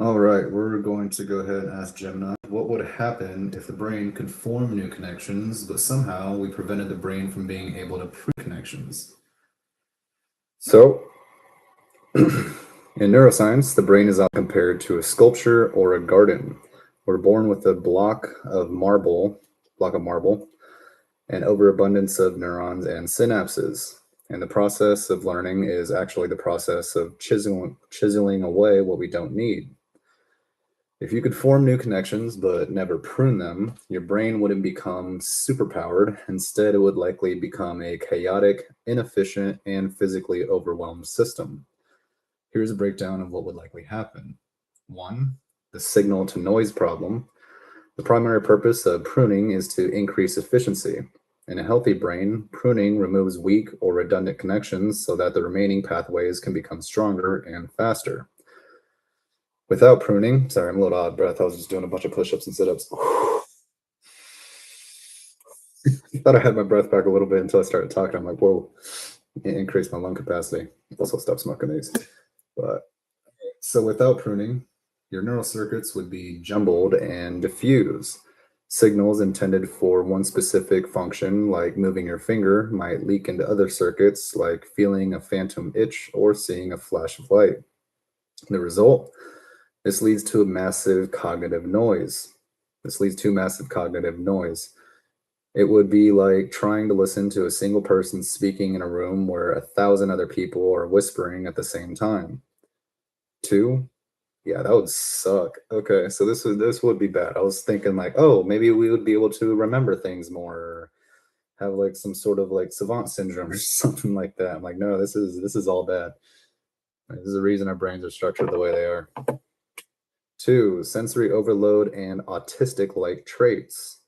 All right, we're going to go ahead and ask Gemini, what would happen if the brain could form new connections, but somehow we prevented the brain from being able to prune connections? So, in neuroscience, the brain is often compared to a sculpture or a garden. We're born with a block of marble, an overabundance of neurons and synapses. And the process of learning is actually the process of chiseling away what we don't need. If you could form new connections but never prune them, your brain wouldn't become superpowered. Instead, it would likely become a chaotic, inefficient, and physically overwhelmed system. Here's a breakdown of what would likely happen. One, the signal to noise problem. The primary purpose of pruning is to increase efficiency. In a healthy brain, pruning removes weak or redundant connections so that the remaining pathways can become stronger and faster. Without pruning, sorry, I'm a little out of breath. I was just doing a bunch of push ups and sit ups. I thought I had my breath back a little bit until I started talking. I'm like, whoa, it increased my lung capacity. Also, stop smoking these. But so without pruning, your neural circuits would be jumbled and diffuse. Signals intended for one specific function, like moving your finger, might leak into other circuits, like feeling a phantom itch or seeing a flash of light. The result? This leads to a massive cognitive noise. This leads to massive cognitive noise. It would be like trying to listen to a single person speaking in a room where 1,000 other people are whispering at the same time. Two, yeah, that would suck. Okay, so this would be bad. I was thinking like, oh, maybe we would be able to remember things more, or have like some sort of like savant syndrome or something like that. I'm like, no, this is all bad. This is the reason our brains are structured the way they are. Two, sensory overload and autistic-like traits.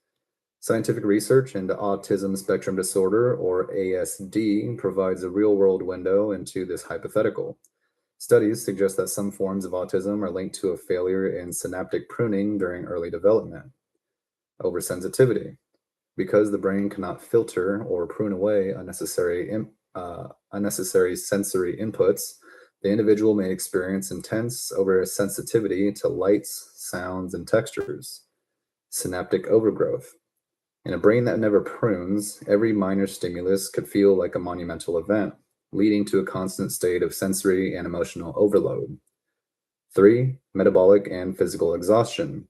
Scientific research into autism spectrum disorder, or ASD, provides a real-world window into this hypothetical. Studies suggest that some forms of autism are linked to a failure in synaptic pruning during early development. Oversensitivity. Because the brain cannot filter or prune away unnecessary sensory inputs, the individual may experience intense oversensitivity to lights, sounds, and textures. Synaptic overgrowth. In a brain that never prunes, every minor stimulus could feel like a monumental event, leading to a constant state of sensory and emotional overload. Three, metabolic and physical exhaustion.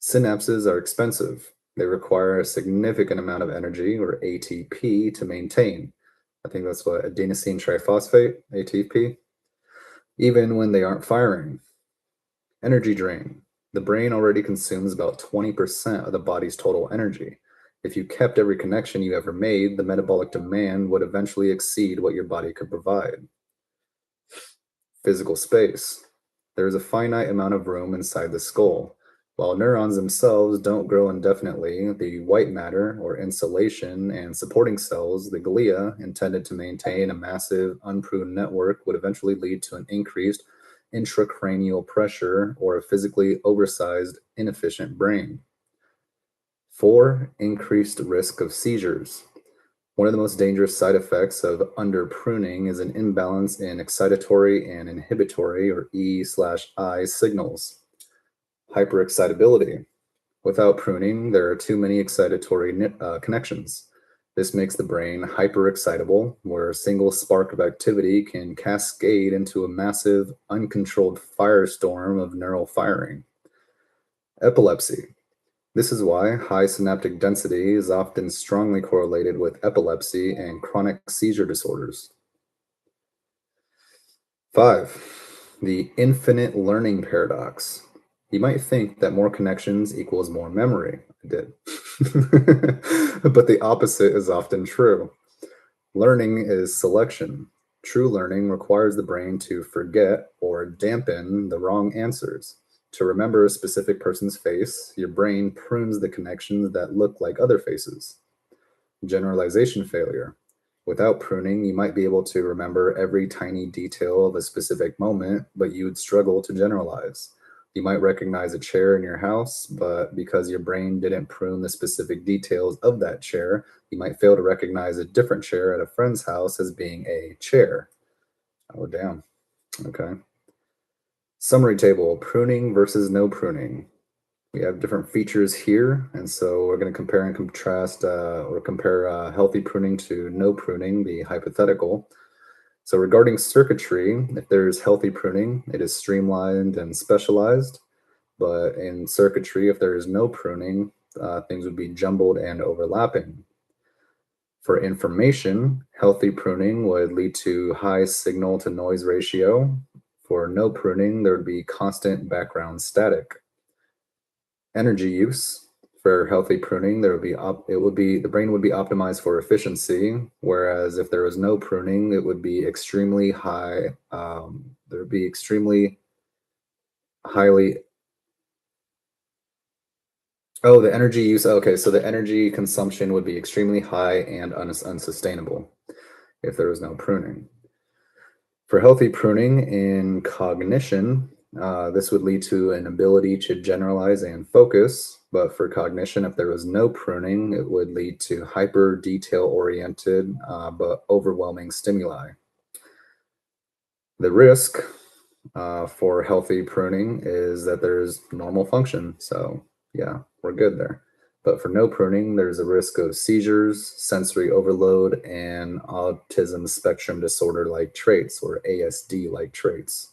Synapses are expensive. They require a significant amount of energy, or ATP, to maintain. I think that's what adenosine triphosphate, ATP, even when they aren't firing. Energy drain. The brain already consumes about 20% of the body's total energy. If you kept every connection you ever made, the metabolic demand would eventually exceed what your body could provide. Physical space. There is a finite amount of room inside the skull. While neurons themselves don't grow indefinitely, the white matter, or insulation, and supporting cells, the glia, intended to maintain a massive, unpruned network, would eventually lead to an increased intracranial pressure or a physically oversized, inefficient brain. Four, increased risk of seizures. One of the most dangerous side effects of underpruning is an imbalance in excitatory and inhibitory, or E/I, signals. Hyperexcitability. Without pruning, there are too many excitatory connections. This makes the brain hyperexcitable, where a single spark of activity can cascade into a massive, uncontrolled firestorm of neural firing. Epilepsy. This is why high synaptic density is often strongly correlated with epilepsy and chronic seizure disorders. Five, the infinite learning paradox. You might think that more connections equals more memory. I did. But the opposite is often true. Learning is selection. True learning requires the brain to forget or dampen the wrong answers. To remember a specific person's face, your brain prunes the connections that look like other faces. Generalization failure. Without pruning, you might be able to remember every tiny detail of a specific moment, but you would struggle to generalize. You might recognize a chair in your house, but because your brain didn't prune the specific details of that chair, you might fail to recognize a different chair at a friend's house as being a chair. Oh, damn. Okay. Summary table, pruning versus no pruning. We have different features here, and so we're going to compare and contrast or compare healthy pruning to no pruning, the hypothetical. So regarding circuitry, if there's healthy pruning, it is streamlined and specialized, but in circuitry, if there is no pruning, things would be jumbled and overlapping. For information, healthy pruning would lead to high signal to noise ratio. For no pruning, there would be constant background static. Energy use for healthy pruning, the brain would be optimized for efficiency, whereas if there was no pruning, it would be extremely high. There would be extremely highly. Oh, the energy use. Okay, so the energy consumption would be extremely high and unsustainable if there was no pruning. For healthy pruning in cognition, this would lead to an ability to generalize and focus. But for cognition, if there was no pruning, it would lead to hyper detail oriented but overwhelming stimuli. The risk for healthy pruning is that there's normal function. So, yeah, we're good there. But for no pruning, there's a risk of seizures, sensory overload, and autism spectrum disorder like traits or ASD like traits.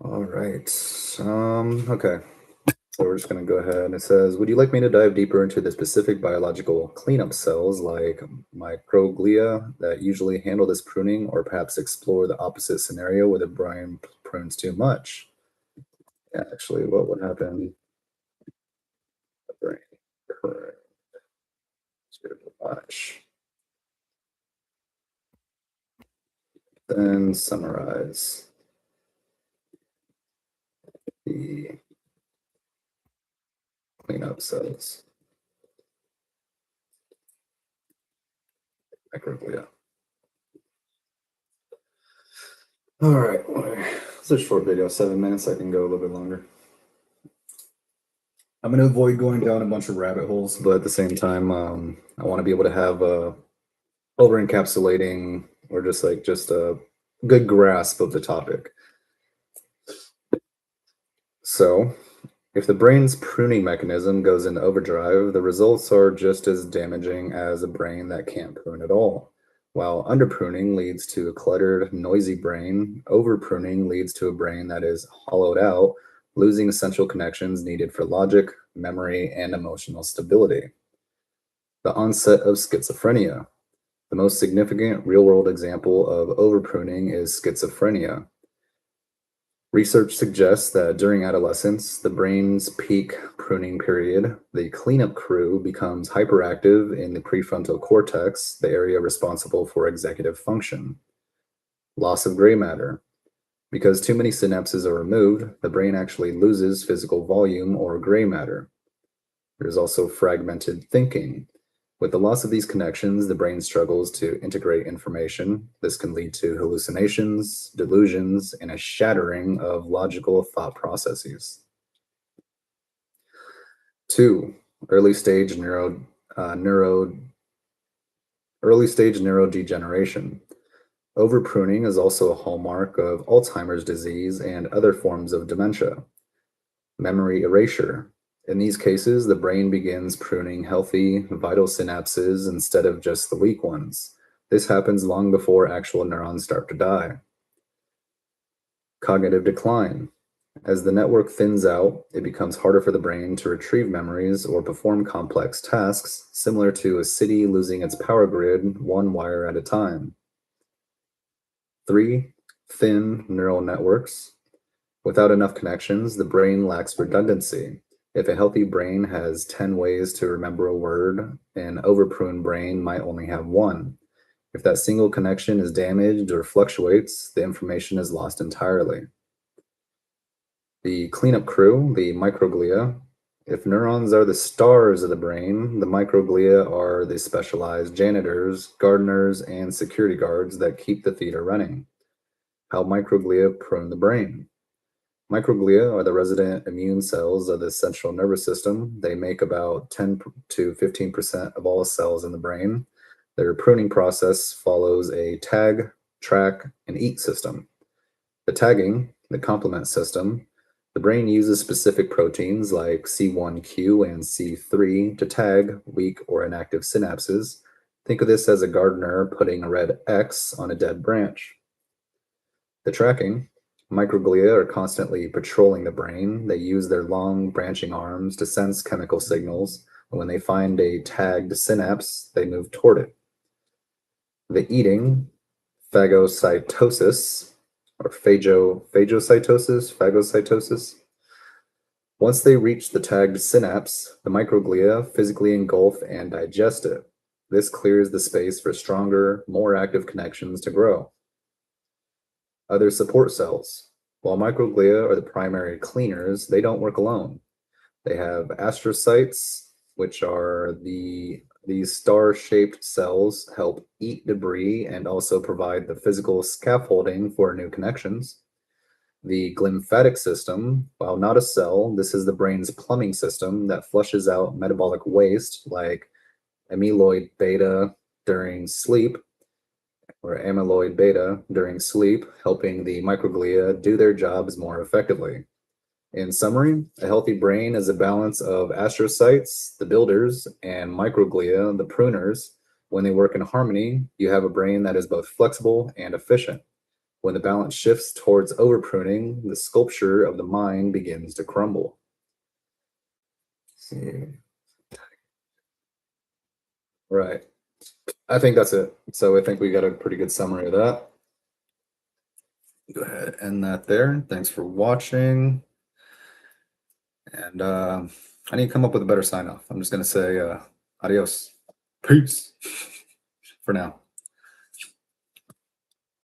All right. Okay. So we're just going to go ahead. It says, would you like me to dive deeper into the specific biological cleanup cells like microglia that usually handle this pruning, or perhaps explore the opposite scenario where the brain prunes too much? Yeah, actually, what would happen? The brain prunes too much. Then summarize the cleanup cells. Microglia. All right. It's a short video, 7 minutes. I can go a little bit longer. I'm going to avoid going down a bunch of rabbit holes, but at the same time, I want to be able to have a over encapsulating or just a good grasp of the topic. So, if the brain's pruning mechanism goes into overdrive, the results are just as damaging as a brain that can't prune at all. While underpruning leads to a cluttered, noisy brain, overpruning leads to a brain that is hollowed out, losing essential connections needed for logic, memory, and emotional stability. The onset of schizophrenia. The most significant real-world example of overpruning is schizophrenia. Research suggests that during adolescence, the brain's peak pruning period, the cleanup crew becomes hyperactive in the prefrontal cortex, the area responsible for executive function. Loss of gray matter. Because too many synapses are removed, the brain actually loses physical volume or gray matter. There's also fragmented thinking. With the loss of these connections, the brain struggles to integrate information. This can lead to hallucinations, delusions, and a shattering of logical thought processes. 2. Early stage neurodegeneration. Overpruning is also a hallmark of Alzheimer's disease and other forms of dementia. Memory erasure. In these cases, the brain begins pruning healthy, vital synapses instead of just the weak ones. This happens long before actual neurons start to die. Cognitive decline. As the network thins out, it becomes harder for the brain to retrieve memories or perform complex tasks, similar to a city losing its power grid one wire at a time. 3. Thin neural networks. Without enough connections, the brain lacks redundancy. If a healthy brain has 10 ways to remember a word, an overpruned brain might only have one. If that single connection is damaged or fluctuates, the information is lost entirely. The cleanup crew, the microglia. If neurons are the stars of the brain, the microglia are the specialized janitors, gardeners, and security guards that keep the theater running. How microglia prune the brain. Microglia are the resident immune cells of the central nervous system. They make about 10 to 15% of all cells in the brain. Their pruning process follows a tag, track, and eat system. The tagging, the complement system, the brain uses specific proteins like C1q and C3 to tag weak or inactive synapses. Think of this as a gardener putting a red X on a dead branch. The tracking, microglia are constantly patrolling the brain. They use their long branching arms to sense chemical signals, and when they find a tagged synapse, they move toward it. The eating, phagocytosis, or phagocytosis. Once they reach the tagged synapse, the microglia physically engulf and digest it. This clears the space for stronger, more active connections to grow. Other support cells. While microglia are the primary cleaners, they don't work alone. They have astrocytes, which are these star-shaped cells help eat debris and also provide the physical scaffolding for new connections. The glymphatic system, while not a cell, this is the brain's plumbing system that flushes out metabolic waste like amyloid beta during sleep, helping the microglia do their jobs more effectively. In summary, a healthy brain is a balance of astrocytes, the builders, and microglia, the pruners. When they work in harmony, you have a brain that is both flexible and efficient. When the balance shifts towards overpruning, the sculpture of the mind begins to crumble. Right. I think that's it. So I think we got a pretty good summary of that. Go ahead and end that there. Thanks for watching. And I need to come up with a better sign off. I'm just going to say adios. Peace for now.